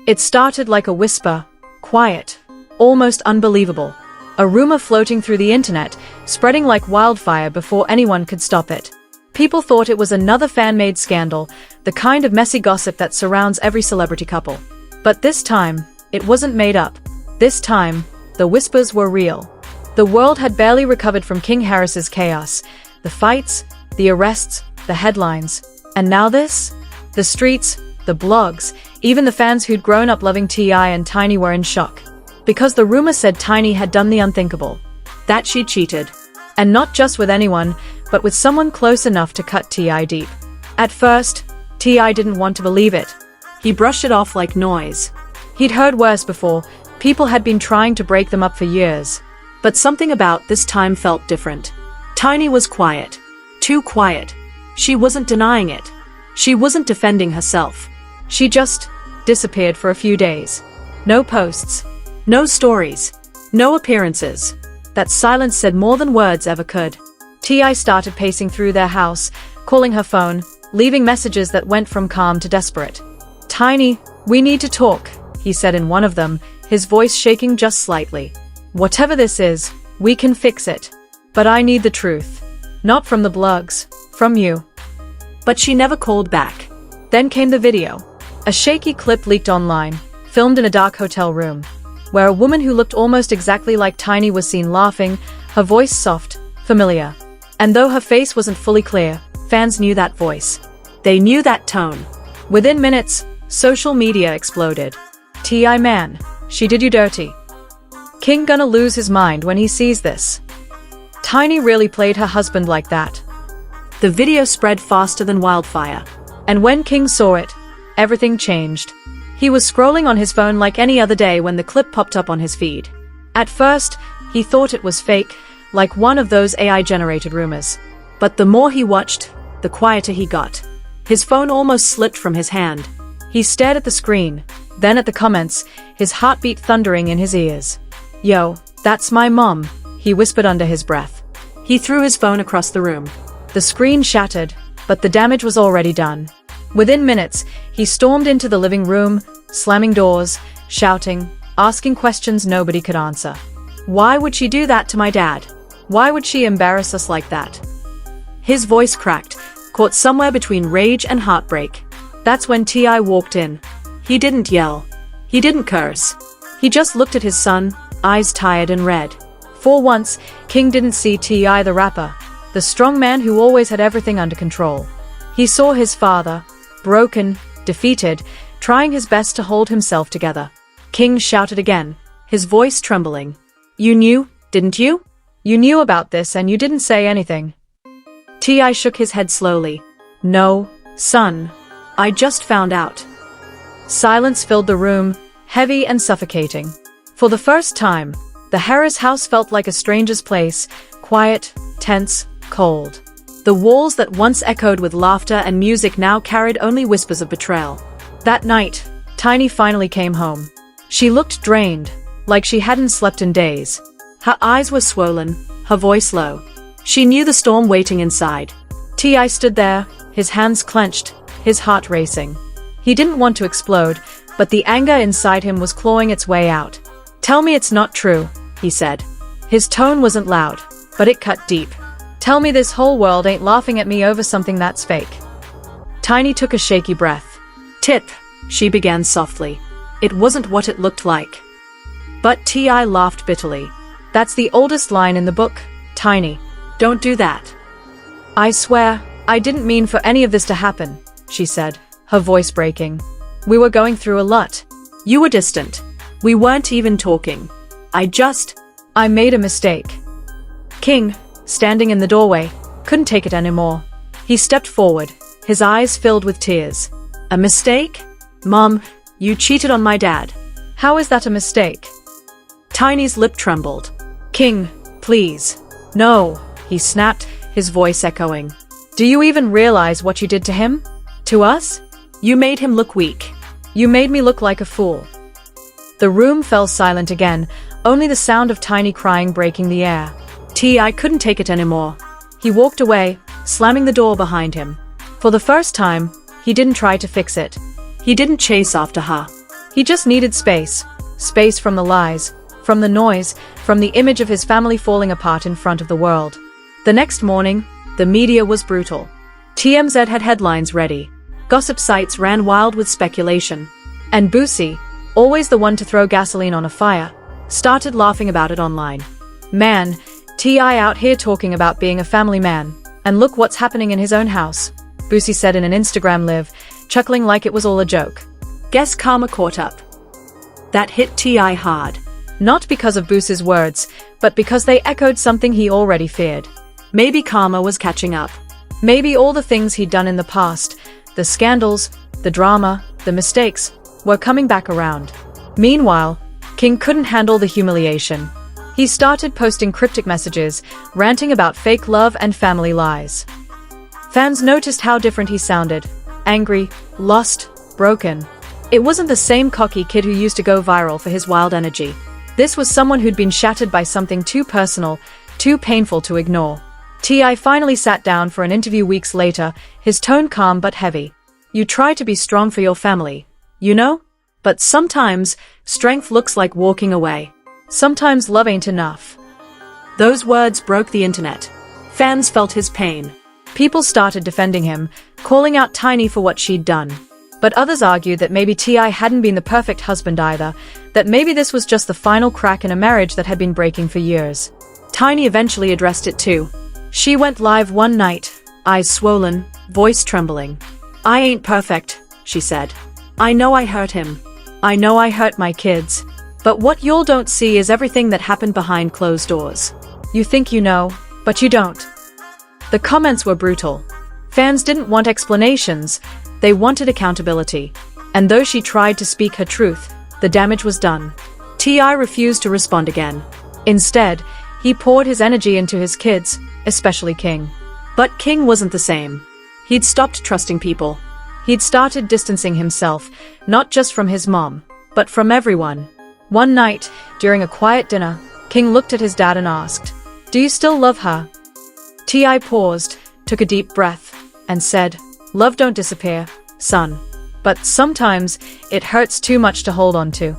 It started like a whisper, quiet, almost unbelievable. A rumor floating through the internet, spreading like wildfire before anyone could stop it. People thought it was another fan-made scandal, the kind of messy gossip that surrounds every celebrity couple. But this time, it wasn't made up. This time, the whispers were real. The world had barely recovered from King Harris's chaos. The fights, the arrests, the headlines. And now this? The streets, the blogs, even the fans who'd grown up loving T.I. and Tiny were in shock. Because the rumor said Tiny had done the unthinkable. That she cheated. And not just with anyone, but with someone close enough to cut T.I. deep. At first, T.I. didn't want to believe it. He brushed it off like noise. He'd heard worse before. People had been trying to break them up for years. But something about this time felt different. Tiny was quiet. Too quiet. She wasn't denying it. She wasn't defending herself. She just disappeared for a few days. No posts. No stories. No appearances. That silence said more than words ever could. T.I. started pacing through their house, calling her phone, leaving messages that went from calm to desperate. "Tiny, we need to talk," he said in one of them, his voice shaking just slightly. "Whatever this is, we can fix it. But I need the truth. Not from the blogs, from you." But she never called back. Then came the video. A shaky clip leaked online, filmed in a dark hotel room, where a woman who looked almost exactly like Tiny was seen laughing, her voice soft, familiar. And though her face wasn't fully clear, fans knew that voice. They knew that tone. Within minutes, social media exploded. "T.I. man, she did you dirty. King gonna lose his mind when he sees this. Tiny really played her husband like that." The video spread faster than wildfire. And when King saw it, everything changed. He was scrolling on his phone like any other day when the clip popped up on his feed. At first, he thought it was fake, like one of those AI-generated rumors. But the more he watched, the quieter he got. His phone almost slipped from his hand. He stared at the screen, then at the comments, his heartbeat thundering in his ears. "Yo, that's my mom," he whispered under his breath. He threw his phone across the room. The screen shattered, but the damage was already done. Within minutes, he stormed into the living room, slamming doors, shouting, asking questions nobody could answer. "Why would she do that to my dad? Why would she embarrass us like that?" His voice cracked, caught somewhere between rage and heartbreak. That's when T.I. walked in. He didn't yell. He didn't curse. He just looked at his son, eyes tired and red. For once, King didn't see T.I. the rapper, the strong man who always had everything under control. He saw his father, broken, defeated, trying his best to hold himself together. King shouted again, his voice trembling. "You knew, didn't you? You knew about this and you didn't say anything." T.I. shook his head slowly. "No, son. I just found out." Silence filled the room, heavy and suffocating. For the first time, the Harris house felt like a stranger's place, quiet, tense, cold. The walls that once echoed with laughter and music now carried only whispers of betrayal. That night, Tiny finally came home. She looked drained, like she hadn't slept in days. Her eyes were swollen, her voice low. She knew the storm waiting inside. T.I. stood there, his hands clenched, his heart racing. He didn't want to explode, but the anger inside him was clawing its way out. "Tell me it's not true," he said. His tone wasn't loud, but it cut deep. "Tell me this whole world ain't laughing at me over something that's fake." Tiny took a shaky breath. "Tip," she began softly. "It wasn't what it looked like." But T.I. laughed bitterly. "That's the oldest line in the book, Tiny. Don't do that." "I swear, I didn't mean for any of this to happen," she said, her voice breaking. "We were going through a lot. You were distant. We weren't even talking. I made a mistake." King, standing in the doorway, couldn't take it anymore. He stepped forward, his eyes filled with tears. "A mistake? Mom, you cheated on my dad. How is that a mistake?" Tiny's lip trembled. "King, please. No," he snapped, his voice echoing. "Do you even realize what you did to him? To us? You made him look weak. You made me look like a fool." The room fell silent again, only the sound of Tiny crying breaking the air. T.I. couldn't take it anymore. He walked away, slamming the door behind him. For the first time, he didn't try to fix it. He didn't chase after her. He just needed space. Space from the lies, from the noise, from the image of his family falling apart in front of the world. The next morning, the media was brutal. TMZ had headlines ready. Gossip sites ran wild with speculation. And Boosie, always the one to throw gasoline on a fire, started laughing about it online. Man, T.I. out here talking about being a family man, and look what's happening in his own house, Boosie said in an Instagram live, chuckling like it was all a joke. Guess karma caught up. That hit T.I. hard. Not because of Boosie's words, but because they echoed something he already feared. Maybe karma was catching up. Maybe all the things he'd done in the past, the scandals, the drama, the mistakes, were coming back around. Meanwhile, King couldn't handle the humiliation. He started posting cryptic messages, ranting about fake love and family lies. Fans noticed how different he sounded. Angry, lost, broken. It wasn't the same cocky kid who used to go viral for his wild energy. This was someone who'd been shattered by something too personal, too painful to ignore. T.I. finally sat down for an interview weeks later, his tone calm but heavy. You try to be strong for your family, you know? But sometimes, strength looks like walking away. Sometimes love ain't enough. Those words broke the internet. Fans felt his pain. People started defending him, calling out Tiny for what she'd done. But others argued that maybe T.I. hadn't been the perfect husband either, that maybe this was just the final crack in a marriage that had been breaking for years. Tiny eventually addressed it too. She went live one night, eyes swollen, voice trembling. I ain't perfect, she said. I know I hurt him. I know I hurt my kids. But what y'all don't see is everything that happened behind closed doors. You think you know, but you don't. The comments were brutal. Fans didn't want explanations, they wanted accountability. And though she tried to speak her truth, the damage was done. T.I. refused to respond again. Instead, he poured his energy into his kids, especially King. But King wasn't the same. He'd stopped trusting people. He'd started distancing himself, not just from his mom, but from everyone. One night, during a quiet dinner, King looked at his dad and asked, "Do you still love her?" T.I. paused, took a deep breath, and said, "Love don't disappear, son. But sometimes, it hurts too much to hold on to."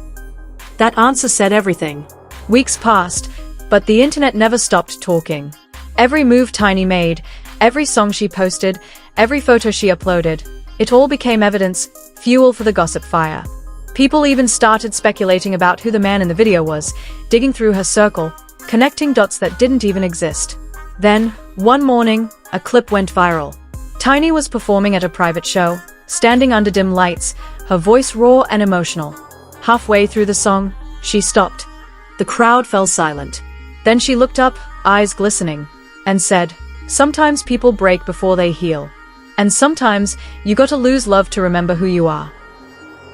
That answer said everything. Weeks passed, but the internet never stopped talking. Every move Tiny made, every song she posted, every photo she uploaded, it all became evidence, fuel for the gossip fire. People even started speculating about who the man in the video was, digging through her circle, connecting dots that didn't even exist. Then, one morning, a clip went viral. Tiny was performing at a private show, standing under dim lights, her voice raw and emotional. Halfway through the song, she stopped. The crowd fell silent. Then she looked up, eyes glistening, and said, "Sometimes people break before they heal. And sometimes, you gotta lose love to remember who you are."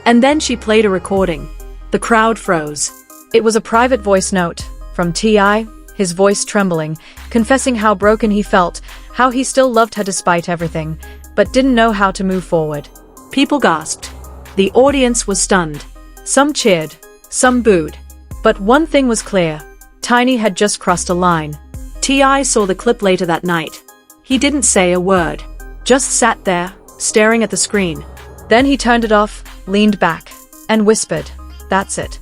And then she played a recording. The crowd froze. It was a private voice note from T.I., his voice trembling, confessing how broken he felt, how he still loved her despite everything, but didn't know how to move forward. People gasped. The audience was stunned. Some cheered, some booed. But one thing was clear. Tiny had just crossed a line. T.I. saw the clip later that night. He didn't say a word. Just sat there, staring at the screen. Then he turned it off, leaned back, and whispered, "That's it."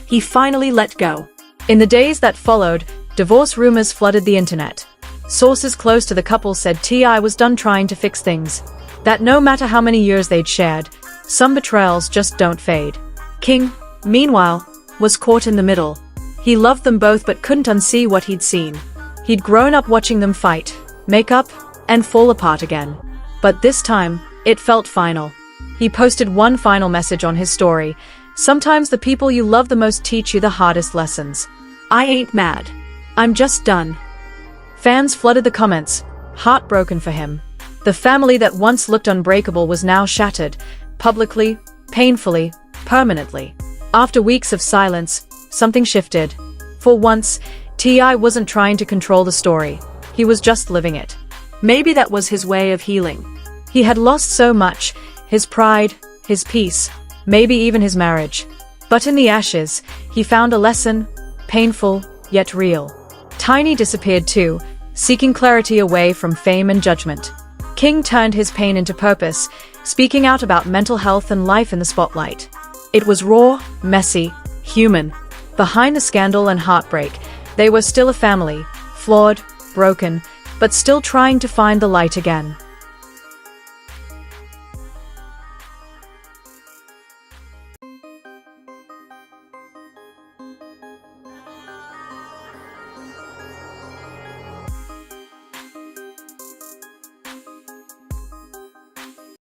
He finally let go. In the days that followed, divorce rumors flooded the internet. Sources close to the couple said T.I. was done trying to fix things. That no matter how many years they'd shared, some betrayals just don't fade. King, meanwhile, was caught in the middle. He loved them both but couldn't unsee what he'd seen. He'd grown up watching them fight, make up, and fall apart again. But this time, it felt final. He posted one final message on his story. Sometimes the people you love the most teach you the hardest lessons. I ain't mad. I'm just done. Fans flooded the comments, heartbroken for him. The family that once looked unbreakable was now shattered, publicly, painfully, permanently. After weeks of silence, something shifted. For once, T.I. wasn't trying to control the story. He was just living it. Maybe that was his way of healing. He had lost so much, his pride, his peace, maybe even his marriage. But in the ashes, he found a lesson, painful, yet real. Tiny disappeared too, seeking clarity away from fame and judgment. King turned his pain into purpose, speaking out about mental health and life in the spotlight. It was raw, messy, human. Behind the scandal and heartbreak, they were still a family, flawed, broken, but still trying to find the light again.